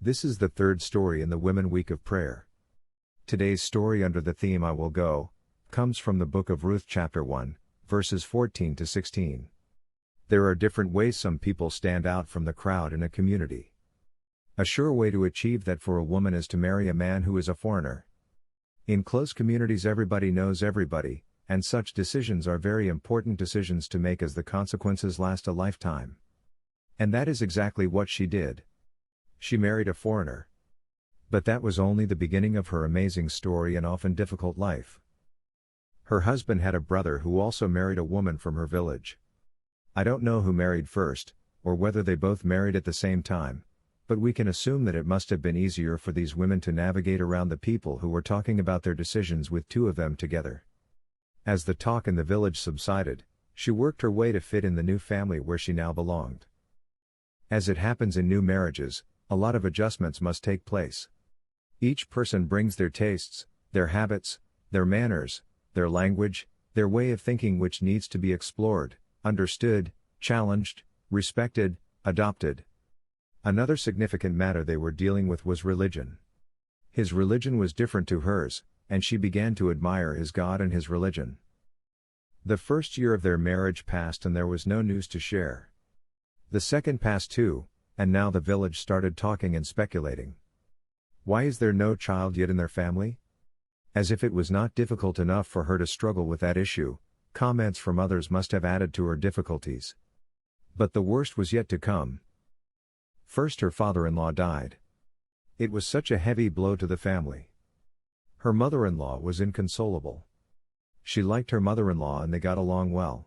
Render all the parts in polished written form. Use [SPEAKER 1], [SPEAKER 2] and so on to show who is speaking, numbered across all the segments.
[SPEAKER 1] This is the third story in the Women Week of Prayer. Today's story under the theme I Will Go comes from the book of Ruth chapter 1, verses 14 to 16. There are different ways some people stand out from the crowd in a community. A sure way to achieve that for a woman is to marry a man who is a foreigner. In close communities everybody knows everybody, and such decisions are very important decisions to make as the consequences last a lifetime. And that is exactly what she did. She married a foreigner. But that was only the beginning of her amazing story and often difficult life. Her husband had a brother who also married a woman from her village. I don't know who married first, or whether they both married at the same time, but we can assume that it must have been easier for these women to navigate around the people who were talking about their decisions with two of them together. As the talk in the village subsided, she worked her way to fit in the new family where she now belonged. As it happens in new marriages, a lot of adjustments must take place. Each person brings their tastes, their habits, their manners, their language, their way of thinking which needs to be explored, understood, challenged, respected, adopted. Another significant matter they were dealing with was religion. His religion was different to hers, and she began to admire his God and his religion. The first year of their marriage passed and there was no news to share. The second passed too, and now the village started talking and speculating. Why is there no child yet in their family? As if it was not difficult enough for her to struggle with that issue, comments from others must have added to her difficulties. But the worst was yet to come. First her father-in-law died. It was such a heavy blow to the family. Her mother-in-law was inconsolable. She liked her mother-in-law and they got along well.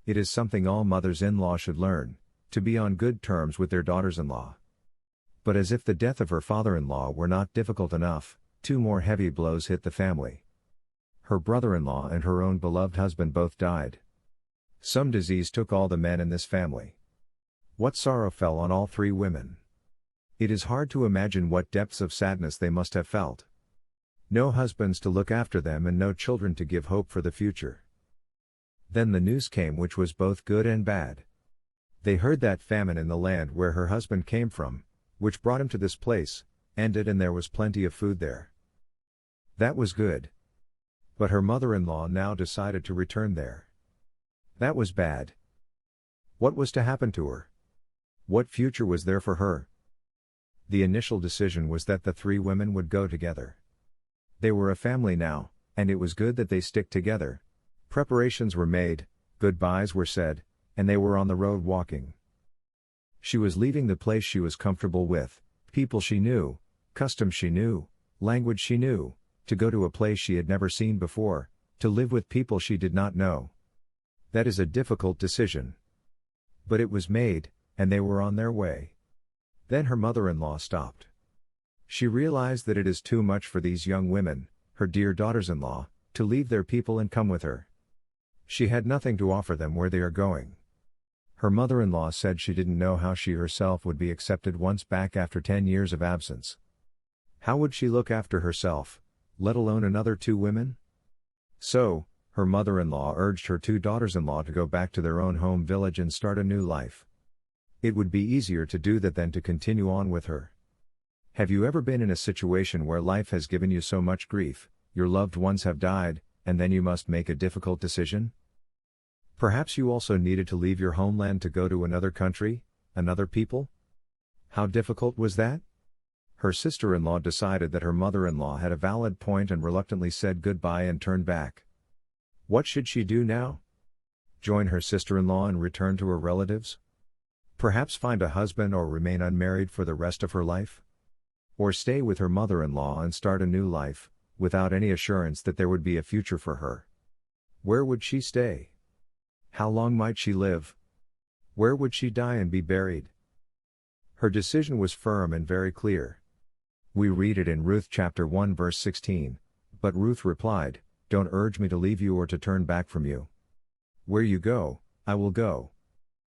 [SPEAKER 1] It is something all mothers-in-law should learn, to be on good terms with their daughters-in-law. But as if the death of her father-in-law were not difficult enough, two more heavy blows hit the family. Her brother-in-law and her own beloved husband both died. Some disease took all the men in this family. What sorrow fell on all three women. It is hard to imagine what depths of sadness they must have felt. No husbands to look after them and no children to give hope for the future. Then the news came which was both good and bad. They heard that famine in the land where her husband came from, which brought him to this place, ended and there was plenty of food there. That was good. But her mother-in-law now decided to return there. That was bad. What was to happen to her? What future was there for her? The initial decision was that the three women would go together. They were a family now, and it was good that they stick together. Preparations were made, goodbyes were said, and they were on the road walking. She was leaving the place she was comfortable with, people she knew, customs she knew, language she knew, to go to a place she had never seen before, to live with people she did not know. That is a difficult decision. But it was made, and they were on their way. Then her mother-in-law stopped. She realized that it is too much for these young women, her dear daughters-in-law, to leave their people and come with her. She had nothing to offer them where they are going. Her mother-in-law said she didn't know how she herself would be accepted once back after 10 years of absence. How would she look after herself, let alone another two women? So, her mother-in-law urged her two daughters-in-law to go back to their own home village and start a new life. It would be easier to do that than to continue on with her. Have you ever been in a situation where life has given you so much grief, your loved ones have died, and then you must make a difficult decision? Perhaps you also needed to leave your homeland to go to another country, another people? How difficult was that? Her sister-in-law decided that her mother-in-law had a valid point and reluctantly said goodbye and turned back. What should she do now? Join her sister-in-law and return to her relatives? Perhaps find a husband or remain unmarried for the rest of her life? Or stay with her mother-in-law and start a new life, without any assurance that there would be a future for her? Where would she stay? How long might she live? Where would she die and be buried? Her decision was firm and very clear. We read it in Ruth chapter 1 verse 16, but Ruth replied, "Don't urge me to leave you or to turn back from you. Where you go, I will go,